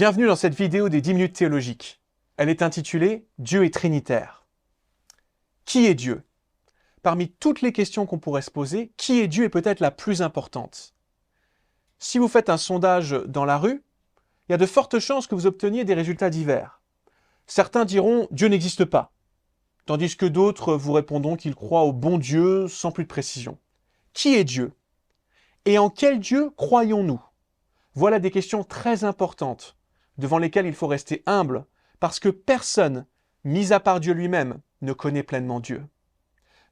Bienvenue dans cette vidéo des 10 minutes théologiques. Elle est intitulée « Dieu est trinitaire ». Qui est Dieu? Parmi toutes les questions qu'on pourrait se poser, qui est Dieu est peut-être la plus importante. Si vous faites un sondage dans la rue, il y a de fortes chances que vous obteniez des résultats divers. Certains diront « Dieu n'existe pas », tandis que d'autres vous répondront qu'ils croient au bon Dieu sans plus de précision. Qui est Dieu? Et en quel Dieu croyons-nous? Voilà des questions très importantes, devant lesquelles il faut rester humble, parce que personne, mis à part Dieu lui-même, ne connaît pleinement Dieu.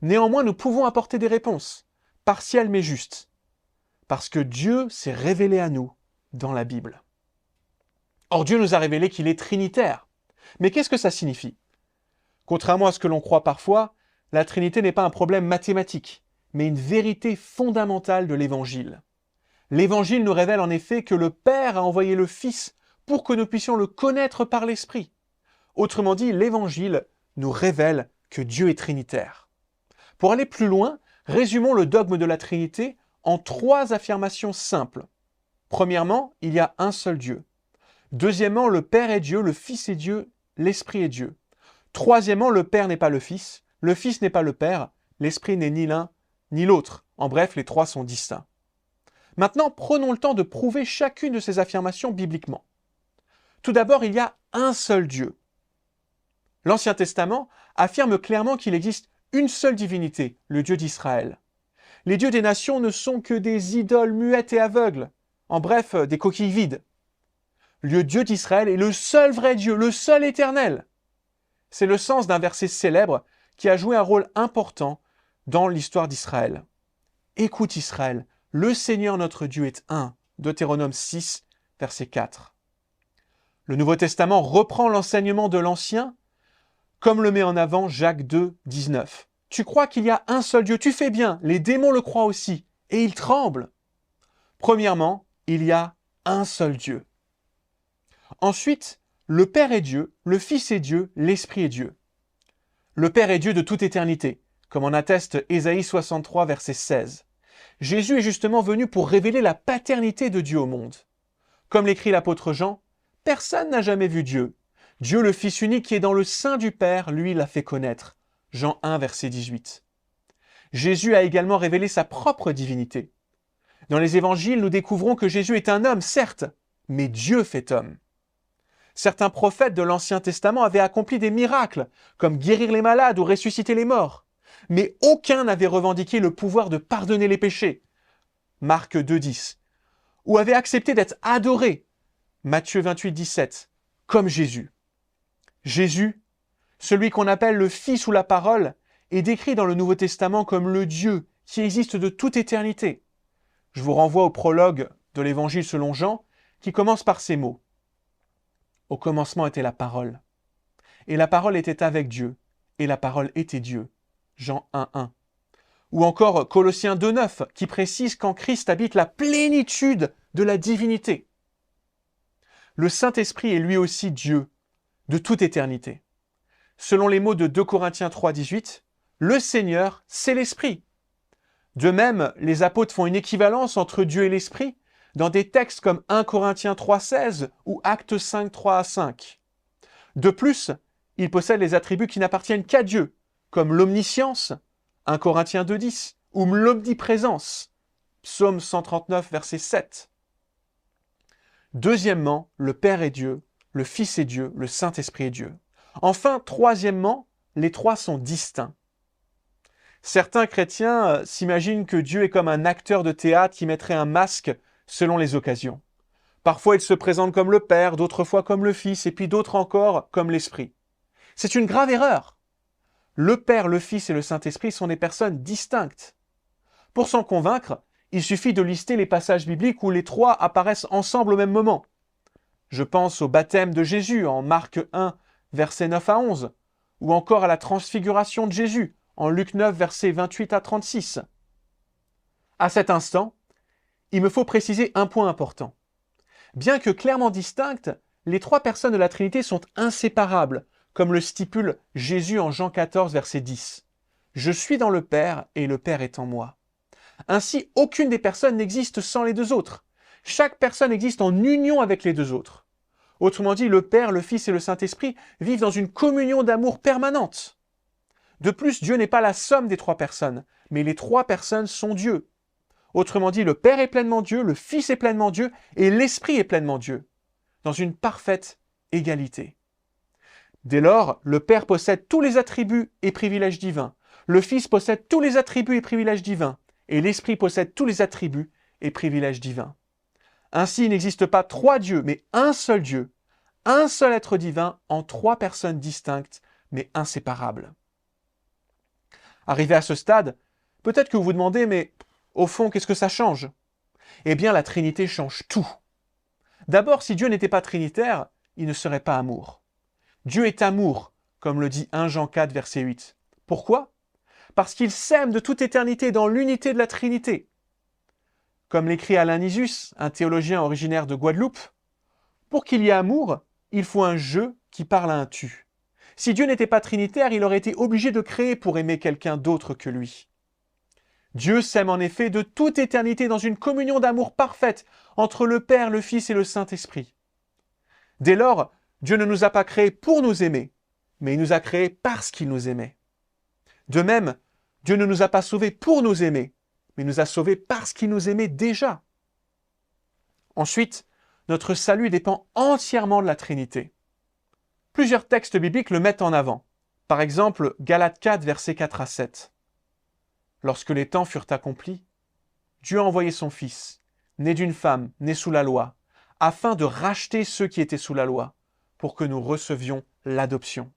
Néanmoins, nous pouvons apporter des réponses, partielles mais justes, parce que Dieu s'est révélé à nous dans la Bible. Or, Dieu nous a révélé qu'il est trinitaire. Mais qu'est-ce que ça signifie? Contrairement à ce que l'on croit parfois, la Trinité n'est pas un problème mathématique, mais une vérité fondamentale de l'Évangile. L'Évangile nous révèle en effet que le Père a envoyé le Fils pour que nous puissions le connaître par l'Esprit. Autrement dit, l'Évangile nous révèle que Dieu est trinitaire. Pour aller plus loin, résumons le dogme de la Trinité en 3 affirmations simples. Premièrement, il y a un seul Dieu. Deuxièmement, le Père est Dieu, le Fils est Dieu, l'Esprit est Dieu. Troisièmement, le Père n'est pas le Fils n'est pas le Père, l'Esprit n'est ni l'un ni l'autre. En bref, les 3 sont distincts. Maintenant, prenons le temps de prouver chacune de ces affirmations bibliquement. Tout d'abord, il y a un seul Dieu. L'Ancien Testament affirme clairement qu'il existe une seule divinité, le Dieu d'Israël. Les dieux des nations ne sont que des idoles muettes et aveugles, en bref, des coquilles vides. Le Dieu d'Israël est le seul vrai Dieu, le seul éternel. C'est le sens d'un verset célèbre qui a joué un rôle important dans l'histoire d'Israël. Écoute Israël, le Seigneur notre Dieu est un. Deutéronome 6, verset 4. Le Nouveau Testament reprend l'enseignement de l'Ancien, comme le met en avant Jacques 2, 19. Tu crois qu'il y a un seul Dieu, tu fais bien, les démons le croient aussi, et ils tremblent. Premièrement, il y a un seul Dieu. Ensuite, le Père est Dieu, le Fils est Dieu, l'Esprit est Dieu. Le Père est Dieu de toute éternité, comme en atteste Ésaïe 63, verset 16. Jésus est justement venu pour révéler la paternité de Dieu au monde. Comme l'écrit l'apôtre Jean, « Personne n'a jamais vu Dieu. Dieu le Fils unique qui est dans le sein du Père, lui l'a fait connaître. » Jean 1, verset 18. Jésus a également révélé sa propre divinité. Dans les évangiles, nous découvrons que Jésus est un homme, certes, mais Dieu fait homme. Certains prophètes de l'Ancien Testament avaient accompli des miracles, comme guérir les malades ou ressusciter les morts. Mais aucun n'avait revendiqué le pouvoir de pardonner les péchés. Marc 2, 10. Ou avait accepté d'être adoré. Matthieu 28, 17. Comme Jésus. Jésus, celui qu'on appelle le Fils ou la Parole, est décrit dans le Nouveau Testament comme le Dieu qui existe de toute éternité. Je vous renvoie au prologue de l'Évangile selon Jean, qui commence par ces mots. Au commencement était la parole. Et la parole était avec Dieu. Et la parole était Dieu. Jean 1, 1. Ou encore Colossiens 2, 9, qui précise qu'en Christ habite la plénitude de la divinité. Le Saint-Esprit est lui aussi Dieu, de toute éternité. Selon les mots de 2 Corinthiens 3, 18, le Seigneur, c'est l'Esprit. De même, les apôtres font une équivalence entre Dieu et l'Esprit dans des textes comme 1 Corinthiens 3, 16 ou Actes 5, 3 à 5. De plus, il possède les attributs qui n'appartiennent qu'à Dieu, comme l'omniscience, 1 Corinthiens 2, 10, ou l'omniprésence, Psaume 139, verset 7. Deuxièmement, le Père est Dieu, le Fils est Dieu, le Saint-Esprit est Dieu. Enfin, troisièmement, les 3 sont distincts. Certains chrétiens s'imaginent que Dieu est comme un acteur de théâtre qui mettrait un masque selon les occasions. Parfois, il se présente comme le Père, d'autres fois comme le Fils, et puis d'autres encore comme l'Esprit. C'est une grave erreur. Le Père, le Fils et le Saint-Esprit sont des personnes distinctes. Pour s'en convaincre, il suffit de lister les passages bibliques où les 3 apparaissent ensemble au même moment. Je pense au baptême de Jésus en Marc 1, versets 9 à 11, ou encore à la transfiguration de Jésus en Luc 9, versets 28 à 36. À cet instant, il me faut préciser un point important. Bien que clairement distinctes, les 3 personnes de la Trinité sont inséparables, comme le stipule Jésus en Jean 14, verset 10. « Je suis dans le Père et le Père est en moi. » Ainsi, aucune des personnes n'existe sans les 2 autres. Chaque personne existe en union avec les 2 autres. Autrement dit, le Père, le Fils et le Saint-Esprit vivent dans une communion d'amour permanente. De plus, Dieu n'est pas la somme des trois personnes, mais les trois personnes sont Dieu. Autrement dit, le Père est pleinement Dieu, le Fils est pleinement Dieu et l'Esprit est pleinement Dieu, dans une parfaite égalité. Dès lors, le Père possède tous les attributs et privilèges divins, le Fils possède tous les attributs et privilèges divins, et l'Esprit possède tous les attributs et privilèges divins. Ainsi, il n'existe pas trois dieux, mais un seul Dieu, un seul être divin en trois personnes distinctes, mais inséparables. Arrivé à ce stade, peut-être que vous vous demandez, mais au fond, qu'est-ce que ça change? Eh bien, la Trinité change tout. D'abord, si Dieu n'était pas trinitaire, il ne serait pas amour. Dieu est amour, comme le dit 1 Jean 4, verset 8. Pourquoi? Parce qu'il s'aime de toute éternité dans l'unité de la Trinité. Comme l'écrit Alain Nisius, un théologien originaire de Guadeloupe, pour qu'il y ait amour, il faut un je qui parle à un tu. Si Dieu n'était pas trinitaire, il aurait été obligé de créer pour aimer quelqu'un d'autre que lui. Dieu s'aime en effet de toute éternité dans une communion d'amour parfaite entre le Père, le Fils et le Saint-Esprit. Dès lors, Dieu ne nous a pas créés pour nous aimer, mais il nous a créés parce qu'il nous aimait. De même, Dieu ne nous a pas sauvés pour nous aimer, mais nous a sauvés parce qu'il nous aimait déjà. Ensuite, notre salut dépend entièrement de la Trinité. Plusieurs textes bibliques le mettent en avant. Par exemple, Galates 4, versets 4 à 7. Lorsque les temps furent accomplis, Dieu a envoyé son Fils, né d'une femme, né sous la loi, afin de racheter ceux qui étaient sous la loi, pour que nous recevions l'adoption.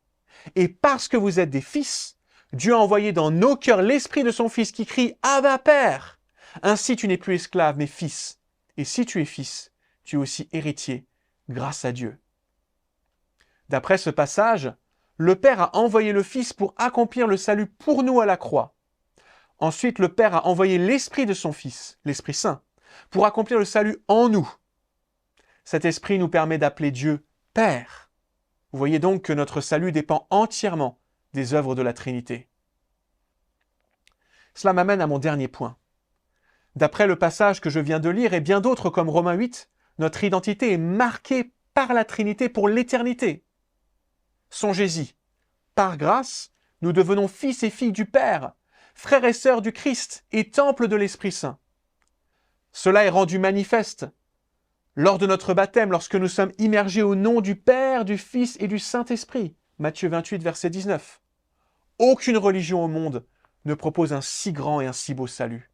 Et parce que vous êtes des fils, Dieu a envoyé dans nos cœurs l'esprit de son Fils qui crie « Abba, Père !» Ainsi tu n'es plus esclave, mais fils. Et si tu es fils, tu es aussi héritier, grâce à Dieu. D'après ce passage, le Père a envoyé le Fils pour accomplir le salut pour nous à la croix. Ensuite, le Père a envoyé l'Esprit de son Fils, l'Esprit Saint, pour accomplir le salut en nous. Cet Esprit nous permet d'appeler Dieu Père. Vous voyez donc que notre salut dépend entièrement des œuvres de la Trinité. Cela m'amène à mon dernier point. D'après le passage que je viens de lire et bien d'autres comme Romains 8, notre identité est marquée par la Trinité pour l'éternité. Songez-y, par grâce, nous devenons fils et filles du Père, frères et sœurs du Christ et temple de l'Esprit Saint. Cela est rendu manifeste lors de notre baptême, lorsque nous sommes immergés au nom du Père, du Fils et du Saint-Esprit. Matthieu 28, verset 19. Aucune religion au monde ne propose un si grand et un si beau salut.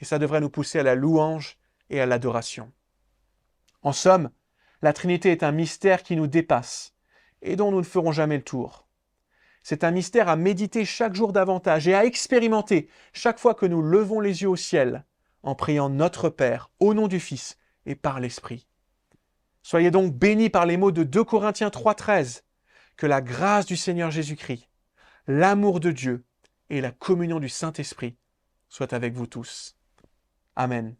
Et ça devrait nous pousser à la louange et à l'adoration. En somme, la Trinité est un mystère qui nous dépasse et dont nous ne ferons jamais le tour. C'est un mystère à méditer chaque jour davantage et à expérimenter chaque fois que nous levons les yeux au ciel en priant notre Père au nom du Fils et par l'Esprit. Soyez donc bénis par les mots de 2 Corinthiens 3,13. Que la grâce du Seigneur Jésus-Christ, l'amour de Dieu et la communion du Saint-Esprit soient avec vous tous. Amen.